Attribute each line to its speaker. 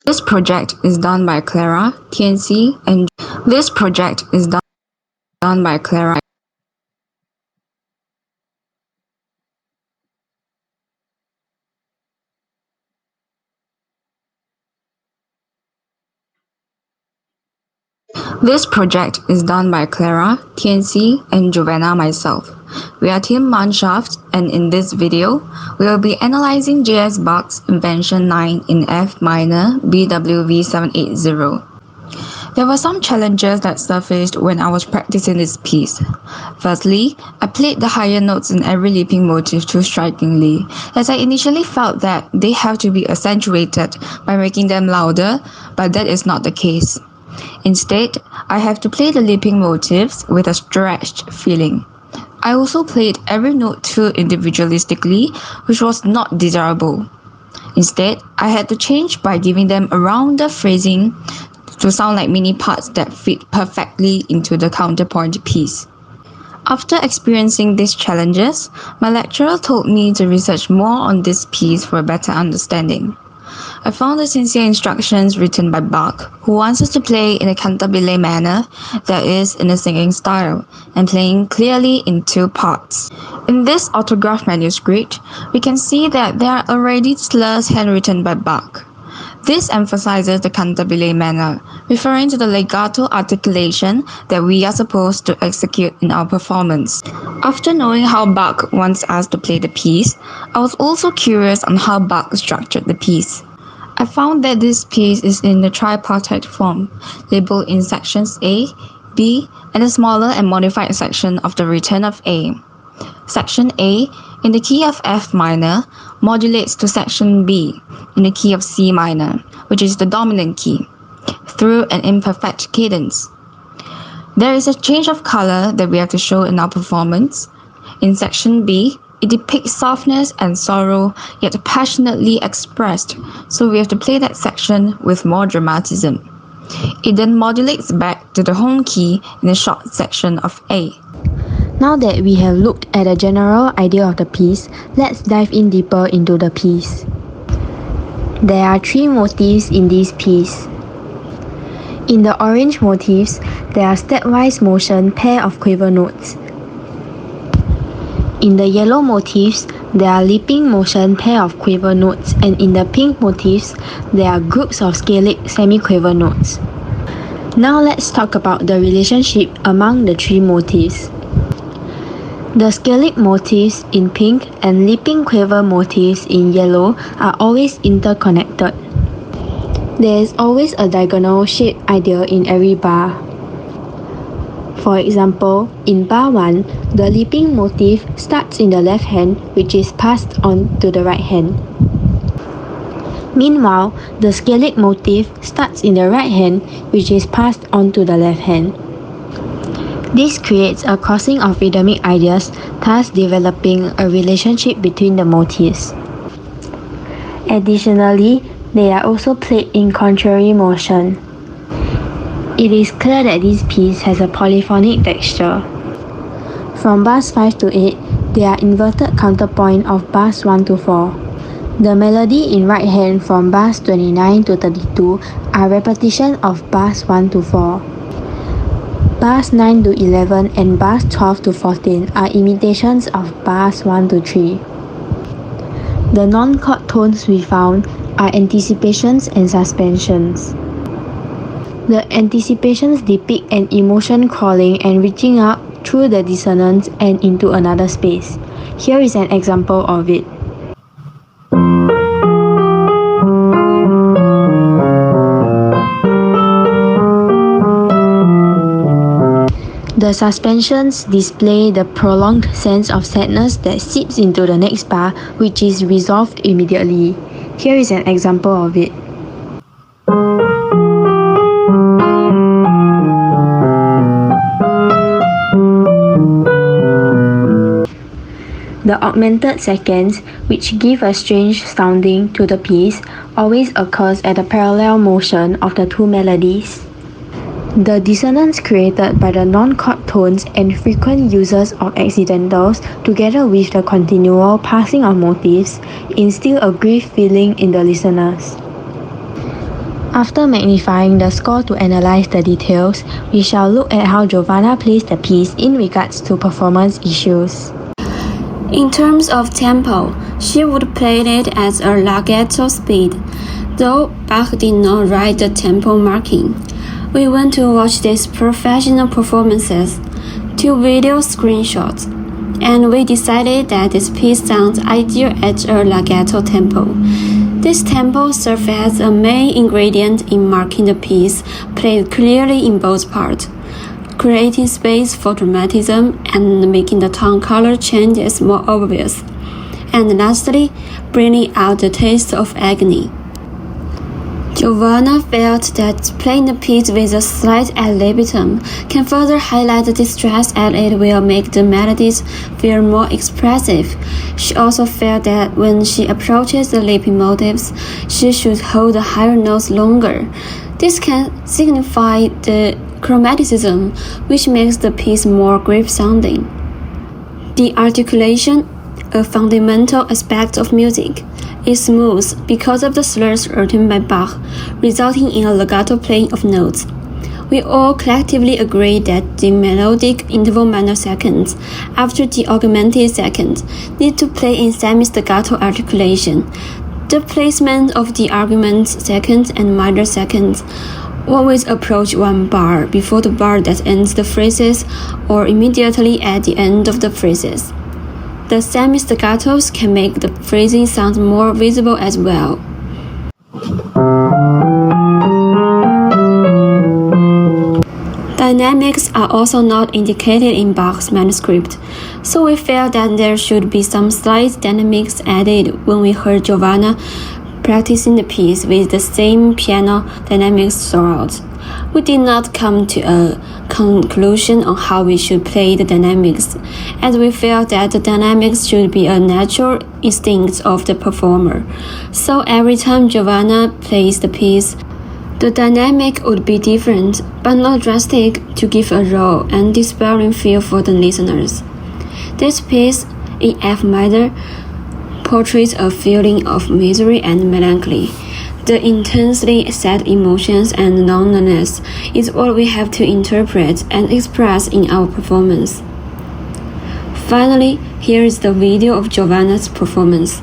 Speaker 1: This project is done by Clara, TNC, and this project is done by Clara. This project is done by Clara, TNC, and Giovanna myself. We are Team Mannshaft, and in this video, we will be analyzing J.S Bach's Invention 9 in F minor, BWV 780. There were some challenges that surfaced when I was practicing this piece. Firstly, I played the higher notes in every leaping motif too strikingly, as I initially felt that they have to be accentuated by making them louder, but that is not the case. Instead, I have to play the leaping motifs with a stretched feeling. I also played every note too individualistically, which was not desirable. Instead, I had to change by giving them a rounder phrasing to sound like mini parts that fit perfectly into the counterpoint piece. After experiencing these challenges, my lecturer told me to research more on this piece for a better understanding. I found the sincere instructions written by Bach, who wants us to play in a cantabile manner, that is, in a singing style, and playing clearly in two parts. In this autograph manuscript, we can see that there are already slurs handwritten by Bach. This emphasizes the cantabile manner, referring to the legato articulation that we are supposed to execute in our performance. After knowing how Bach wants us to play the piece, I was also curious on how Bach structured the piece. I found that this piece is in the tripartite form, labeled in sections A, B, and a smaller and modified section of the Return of A. Section A, in the key of F minor, modulates to section B, in the key of C minor, which is the dominant key, through an imperfect cadence. There is a change of color that we have to show in our performance. In section B, it depicts softness and sorrow, yet passionately expressed, so we have to play that section with more dramatism. It then modulates back to the home key in the short section of A.
Speaker 2: Now that we have looked at a general idea of the piece, let's dive in deeper into the piece. There are three motifs in this piece. In the orange motifs, there are stepwise motion pair of quaver notes. In the yellow motifs, there are leaping motion pair of quaver notes, and in the pink motifs, there are groups of scalic semiquaver notes. Now let's talk about the relationship among the three motifs. The scalic motifs in pink and leaping quaver motifs in yellow are always interconnected. There is always a diagonal shape idea in every bar. For example, in bar 1, the leaping motif starts in the left hand, which is passed on to the right hand. Meanwhile, the scalic motif starts in the right hand, which is passed on to the left hand. This creates a crossing of rhythmic ideas, thus developing a relationship between the motifs. Additionally, they are also played in contrary motion. It is clear that this piece has a polyphonic texture. From bars 5 to 8, there are inverted counterpoint of bars 1 to 4. The melody in right hand from bars 29 to 32 are repetition of bars 1 to 4. Bars 9 to 11 and bars 12 to 14 are imitations of bars 1 to 3. The non-chord tones we found are anticipations and suspensions. The anticipations depict an emotion crawling and reaching out through the dissonance and into another space. Here is an example of it. The suspensions display the prolonged sense of sadness that seeps into the next bar, which is resolved immediately. Here is an example of it. The augmented seconds, which give a strange sounding to the piece, always occurs at the parallel motion of the two melodies. The dissonance created by the non-chord tones and frequent uses of accidentals, together with the continual passing of motifs, instill a grief feeling in the listeners. After magnifying the score to analyze the details, we shall look at how Giovanna plays the piece in regards to performance issues.
Speaker 3: In terms of tempo, she would play it at a legato speed, though Bach did not write the tempo marking. We went to watch these professional performances, 2 video screenshots, and we decided that this piece sounds ideal at a legato tempo. This tempo serves as a main ingredient in marking the piece played clearly in both parts, creating space for dramatism and making the tone color changes more obvious, and lastly, bringing out the taste of agony. Giovanna felt that playing the piece with a slight ad libitum can further highlight the distress, and it will make the melodies feel more expressive. She also felt that when she approaches the leaping motives, she should hold the higher notes longer. This can signify the chromaticism, which makes the piece more grave-sounding. The articulation, a fundamental aspect of music, is smooth because of the slurs written by Bach, resulting in a legato playing of notes. We all collectively agree that the melodic interval minor seconds after the augmented second need to play in semi-staccato articulation. The placement of the augmented seconds and minor seconds always approach one bar before the bar that ends the phrases or immediately at the end of the phrases. The semi-staccatos can make the phrasing sound more visible as well. Dynamics are also not indicated in Bach's manuscript, so we felt that there should be some slight dynamics added when we heard Giovanna practicing the piece with the same piano dynamics throughout. We did not come to a conclusion on how we should play the dynamics, as we felt that the dynamics should be a natural instinct of the performer. So every time Giovanna plays the piece, the dynamic would be different, but not drastic, to give a raw and despairing feel for the listeners. This piece, in F minor, portrays a feeling of misery and melancholy. The intensely sad emotions and loneliness is what we have to interpret and express in our performance. Finally, here is the video of Giovanna's performance.